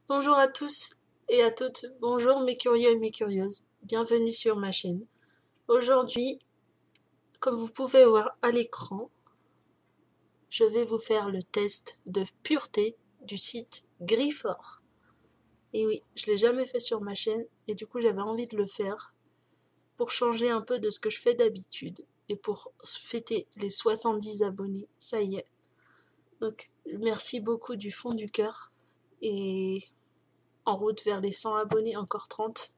Bonjour à tous et à toutes, bonjour mes curieux et mes curieuses, bienvenue sur ma chaîne. Aujourd'hui, comme vous pouvez voir à l'écran, je vais vous faire le test de pureté du site Griffore. Et oui, je l'ai jamais fait sur ma chaîne et du coup j'avais envie de le faire pour changer un peu de ce que je fais d'habitude et pour fêter les 70 abonnés, ça y est. Donc merci beaucoup du fond du cœur et en route vers les 100 abonnés, encore 30.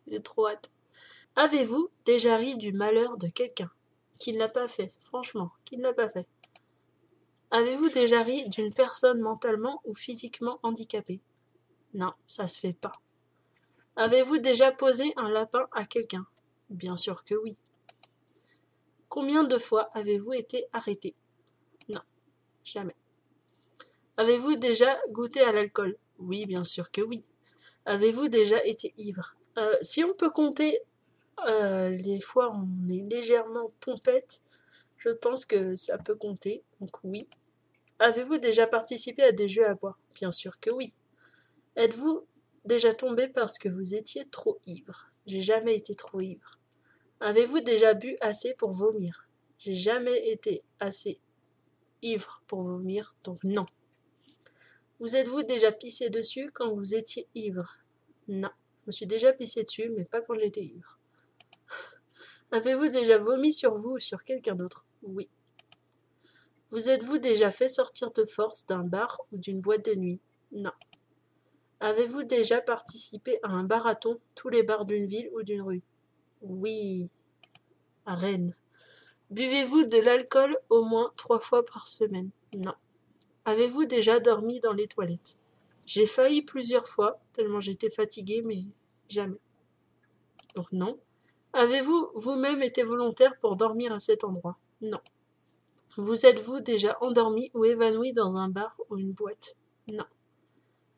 J'ai trop hâte. Avez-vous déjà ri du malheur de quelqu'un qui ne l'a pas fait, franchement, qui ne l'a pas fait? Avez-vous déjà ri d'une personne mentalement ou physiquement handicapée? Non, ça se fait pas. Avez-vous déjà posé un lapin à quelqu'un? Bien sûr que oui. Combien de fois avez-vous été arrêté? Non, jamais. Avez-vous déjà goûté à l'alcool? Oui, bien sûr que oui. Avez-vous déjà été ivre? Si on peut compter les fois où on est légèrement pompette, je pense que ça peut compter, donc oui. Avez-vous déjà participé à des jeux à boire? Bien sûr que oui. Êtes-vous déjà tombé parce que vous étiez trop ivre? J'ai jamais été trop ivre. Avez-vous déjà bu assez pour vomir? J'ai jamais été assez ivre pour vomir, donc non. Vous êtes-vous déjà pissé dessus quand vous étiez ivre? Non. Je me suis déjà pissé dessus, mais pas quand j'étais ivre. Avez-vous déjà vomi sur vous ou sur quelqu'un d'autre? Oui. Vous êtes-vous déjà fait sortir de force d'un bar ou d'une boîte de nuit? Non. Avez-vous déjà participé à un marathon, tous les bars d'une ville ou d'une rue? Oui, à Rennes. Buvez-vous de l'alcool au moins 3 fois par semaine? Non. Avez-vous déjà dormi dans les toilettes? J'ai failli plusieurs fois, tellement j'étais fatiguée, mais jamais. Donc non. Avez-vous vous-même été volontaire pour dormir à cet endroit? Non. Vous êtes-vous déjà endormi ou évanoui dans un bar ou une boîte? Non.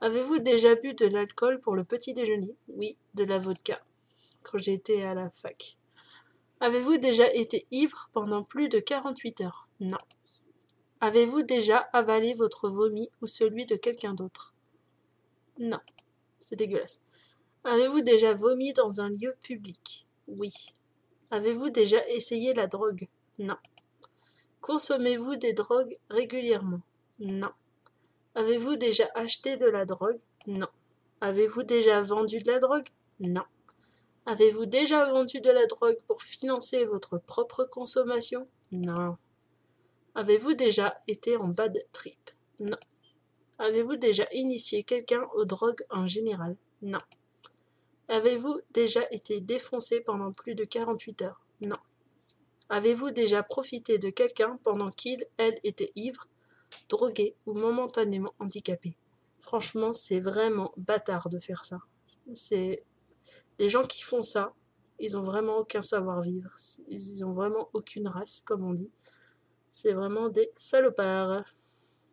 Avez-vous déjà bu de l'alcool pour le petit déjeuner? Oui, de la vodka, quand j'étais à la fac. Avez-vous déjà été ivre pendant plus de 48 heures? Non. Avez-vous déjà avalé votre vomi ou celui de quelqu'un d'autre? Non, c'est dégueulasse. Avez-vous déjà vomi dans un lieu public? Oui. Avez-vous déjà essayé la drogue? Non. Consommez-vous des drogues régulièrement? Non. Avez-vous déjà acheté de la drogue? Non. Avez-vous déjà vendu de la drogue? Non. Avez-vous déjà vendu de la drogue pour financer votre propre consommation? Non. Avez-vous déjà été en bad trip? Non. Avez-vous déjà initié quelqu'un aux drogues en général? Non. Avez-vous déjà été défoncé pendant plus de 48 heures? Non. Avez-vous déjà profité de quelqu'un pendant qu'il, elle, était ivre, drogué ou momentanément handicapé? Franchement, c'est vraiment bâtard de faire ça. C'est les gens qui font ça, ils ont vraiment aucun savoir-vivre. Ils ont vraiment aucune race, comme on dit. C'est vraiment des salopards,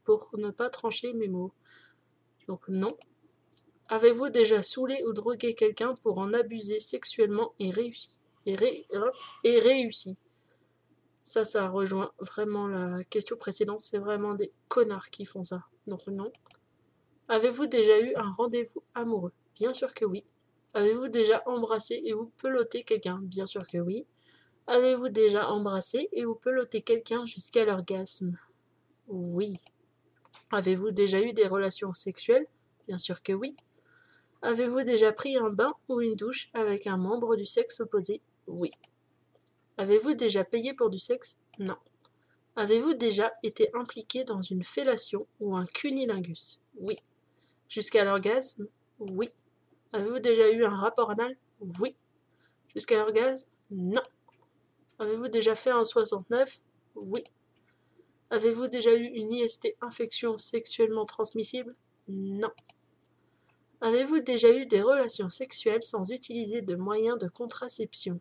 pour ne pas trancher mes mots. Donc non. Avez-vous déjà saoulé ou drogué quelqu'un pour en abuser sexuellement et réussi? Et réussi. Ça rejoint vraiment la question précédente. C'est vraiment des connards qui font ça. Donc non. Avez-vous déjà eu un rendez-vous amoureux? Bien sûr que oui. Avez-vous déjà embrassé et ou pelotté quelqu'un? Bien sûr que oui. Avez-vous déjà embrassé et ou pelotté quelqu'un jusqu'à l'orgasme? Oui. Avez-vous déjà eu des relations sexuelles? Bien sûr que oui. Avez-vous déjà pris un bain ou une douche avec un membre du sexe opposé? Oui. Avez-vous déjà payé pour du sexe? Non. Avez-vous déjà été impliqué dans une fellation ou un cunnilingus? Oui. Jusqu'à l'orgasme? Oui. Avez-vous déjà eu un rapport anal? Oui. Jusqu'à l'orgasme? Non. Avez-vous déjà fait un 69? Oui. Avez-vous déjà eu une IST, infection sexuellement transmissible? Non. Avez-vous déjà eu des relations sexuelles sans utiliser de moyens de contraception?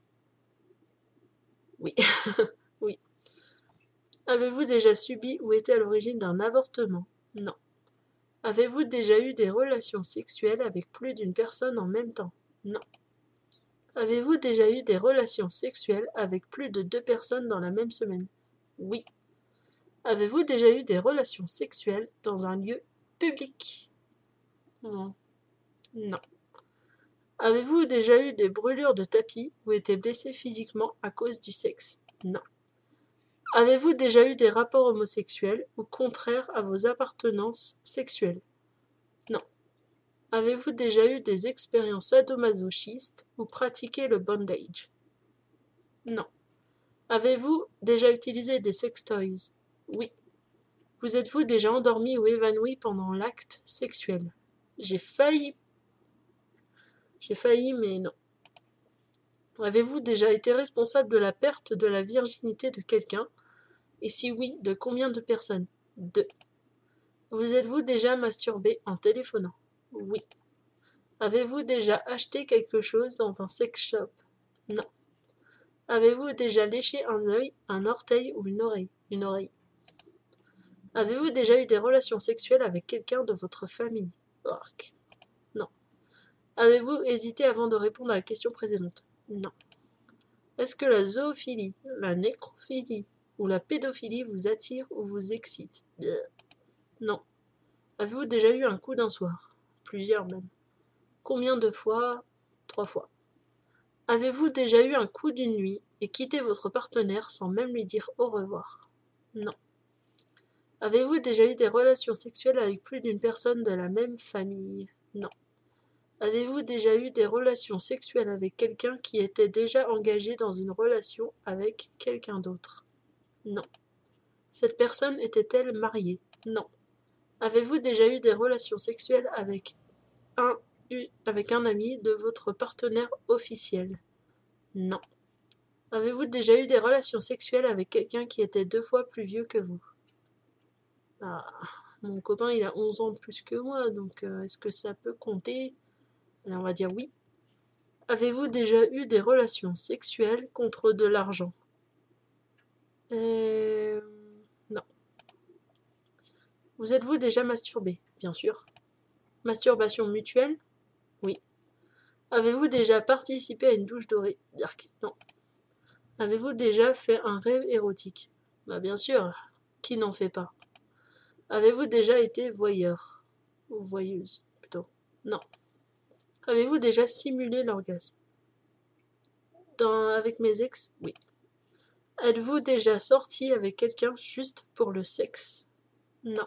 Oui. Oui. Avez-vous déjà subi ou été à l'origine d'un avortement? Non. Avez-vous déjà eu des relations sexuelles avec plus d'une personne en même temps? Non. Avez-vous déjà eu des relations sexuelles avec plus de 2 personnes dans la même semaine? Oui. Avez-vous déjà eu des relations sexuelles dans un lieu public? Non. Non. Avez-vous déjà eu des brûlures de tapis ou été blessé physiquement à cause du sexe? Non. Avez-vous déjà eu des rapports homosexuels ou contraires à vos appartenances sexuelles? Non. Avez-vous déjà eu des expériences sadomasochistes ou pratiqué le bondage? Non. Avez-vous déjà utilisé des sextoys? Oui. Vous êtes-vous déjà endormi ou évanoui pendant l'acte sexuel? J'ai failli, mais non. Avez-vous déjà été responsable de la perte de la virginité de quelqu'un? Et si oui, de combien de personnes? 2. Vous êtes-vous déjà masturbé en téléphonant? Oui. Avez-vous déjà acheté quelque chose dans un sex shop? Non. Avez-vous déjà léché un œil, un orteil ou une oreille? Une oreille. Avez-vous déjà eu des relations sexuelles avec quelqu'un de votre famille? Orc. Non. Avez-vous hésité avant de répondre à la question précédente? Non. Est-ce que la zoophilie, la nécrophilie ou la pédophilie vous attire ou vous excite? Non. Avez-vous déjà eu un coup d'un soir? Plusieurs même. Combien de fois? 3 fois. Avez-vous déjà eu un coup d'une nuit et quitté votre partenaire sans même lui dire au revoir? Non. Avez-vous déjà eu des relations sexuelles avec plus d'une personne de la même famille? Non. Avez-vous déjà eu des relations sexuelles avec quelqu'un qui était déjà engagé dans une relation avec quelqu'un d'autre? Non. Cette personne était-elle mariée? Non. Avez-vous déjà eu des relations sexuelles un, avec un ami de votre partenaire officiel? Non. Avez-vous déjà eu des relations sexuelles avec quelqu'un qui était 2 fois plus vieux que vous? Ah, mon copain il a 11 ans de plus que moi, donc est-ce que ça peut compter? Alors, on va dire oui. Avez-vous déjà eu des relations sexuelles contre de l'argent? Non. Vous êtes-vous déjà masturbé? Bien sûr. Masturbation mutuelle? Oui. Avez-vous déjà participé à une douche dorée? Dirk, non. Avez-vous déjà fait un rêve érotique? Bah bien sûr, qui n'en fait pas? Avez-vous déjà été voyeur? Ou voyeuse, plutôt? Non. Avez-vous déjà simulé l'orgasme? Avec mes ex? Oui. Êtes-vous déjà sorti avec quelqu'un juste pour le sexe? Non.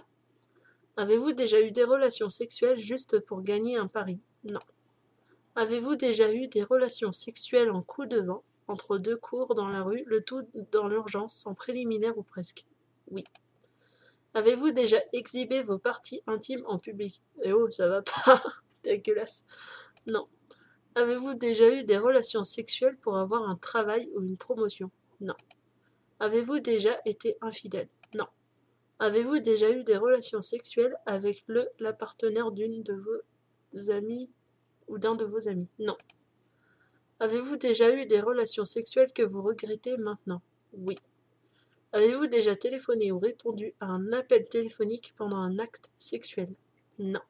Avez-vous déjà eu des relations sexuelles juste pour gagner un pari? Non. Avez-vous déjà eu des relations sexuelles en coup de vent, entre deux cours dans la rue, le tout dans l'urgence, sans préliminaire ou presque? Oui. Avez-vous déjà exhibé vos parties intimes en public? Eh oh, ça va pas, dégueulasse. Non. Avez-vous déjà eu des relations sexuelles pour avoir un travail ou une promotion? Non. Avez-vous déjà été infidèle? Non. Avez-vous déjà eu des relations sexuelles avec la partenaire d'une de vos amies ou d'un de vos amis? Non. Avez-vous déjà eu des relations sexuelles que vous regrettez maintenant? Oui. Avez-vous déjà téléphoné ou répondu à un appel téléphonique pendant un acte sexuel? Non.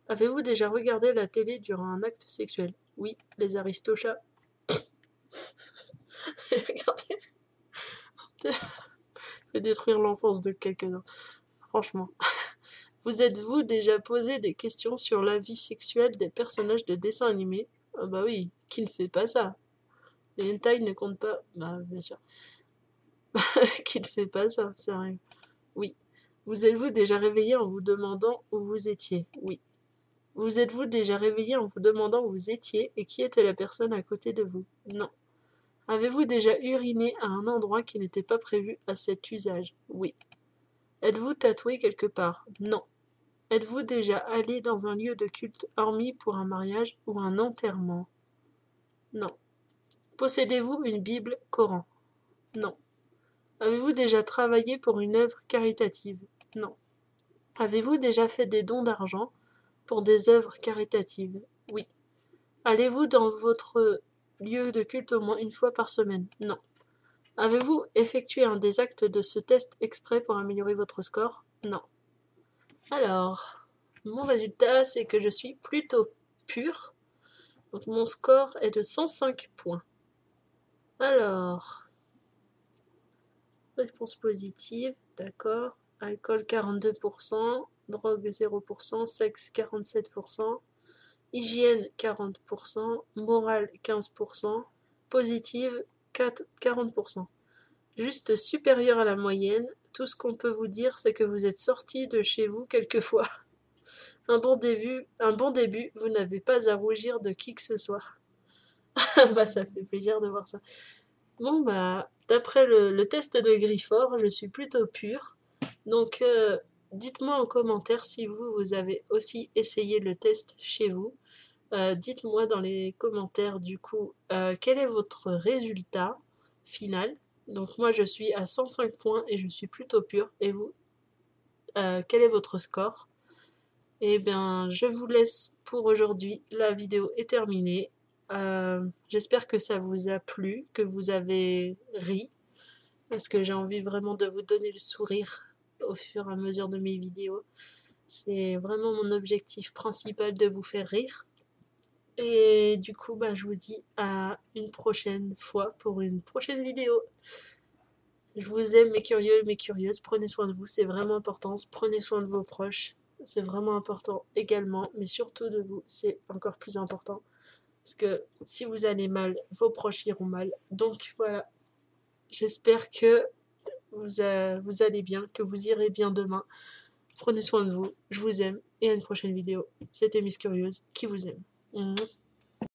Avez-vous déjà regardé la télé durant un acte sexuel? Oui, les Aristochats. Regardez, je vais détruire l'enfance de quelques-uns. Franchement. Vous êtes-vous déjà posé des questions sur la vie sexuelle des personnages de dessins animés? Ah bah oui, qui ne fait pas ça? Les hentai ne comptent pas. Bah bien sûr. Qui ne fait pas ça, sérieux? Oui. Vous êtes-vous déjà réveillé en vous demandant où vous étiez? Oui. Vous êtes-vous déjà réveillé en vous demandant où vous étiez et qui était la personne à côté de vous? Non. Avez-vous déjà uriné à un endroit qui n'était pas prévu à cet usage? Oui. Êtes-vous tatoué quelque part? Non. Êtes-vous déjà allé dans un lieu de culte hormis pour un mariage ou un enterrement? Non. Possédez-vous une Bible Coran? Non. Avez-vous déjà travaillé pour une œuvre caritative? Non. Avez-vous déjà fait des dons d'argent pour des œuvres caritatives? Oui. Allez-vous dans votre lieu de culte au moins une fois par semaine? Non. Avez-vous effectué un des actes de ce test exprès pour améliorer votre score? Non. Alors, mon résultat, c'est que je suis plutôt pure. Donc mon score est de 105 points. Alors, réponse positive, d'accord. Alcool 42%, drogue 0%, sexe 47%, hygiène 40%, morale 15%, positive 40%. Juste supérieur à la moyenne, tout ce qu'on peut vous dire, c'est que vous êtes sorti de chez vous quelquefois. Un bon début, vous n'avez pas à rougir de qui que ce soit. Bah ça fait plaisir de voir ça. Bon bah, d'après le test de Grifford, je suis plutôt pure. Donc dites-moi en commentaire si vous avez aussi essayé le test chez vous. Dites-moi dans les commentaires du coup quel est votre résultat final. Donc moi je suis à 105 points et je suis plutôt pure. Et vous, quel est votre score? Eh bien, je vous laisse pour aujourd'hui. La vidéo est terminée. J'espère que ça vous a plu, que vous avez ri, parce que j'ai envie vraiment de vous donner le sourire au fur et à mesure de mes vidéos. C'est vraiment mon objectif principal de vous faire rire. Et du coup, bah, je vous dis à une prochaine fois pour une prochaine vidéo. Je vous aime mes curieux et mes curieuses. Prenez soin de vous, c'est vraiment important. Prenez soin de vos proches. C'est vraiment important également, mais surtout de vous, c'est encore plus important. Parce que si vous allez mal, vos proches iront mal. Donc voilà, j'espère que vous allez bien, que vous irez bien demain. Prenez soin de vous, je vous aime et à une prochaine vidéo. C'était Miss Curieuse qui vous aime.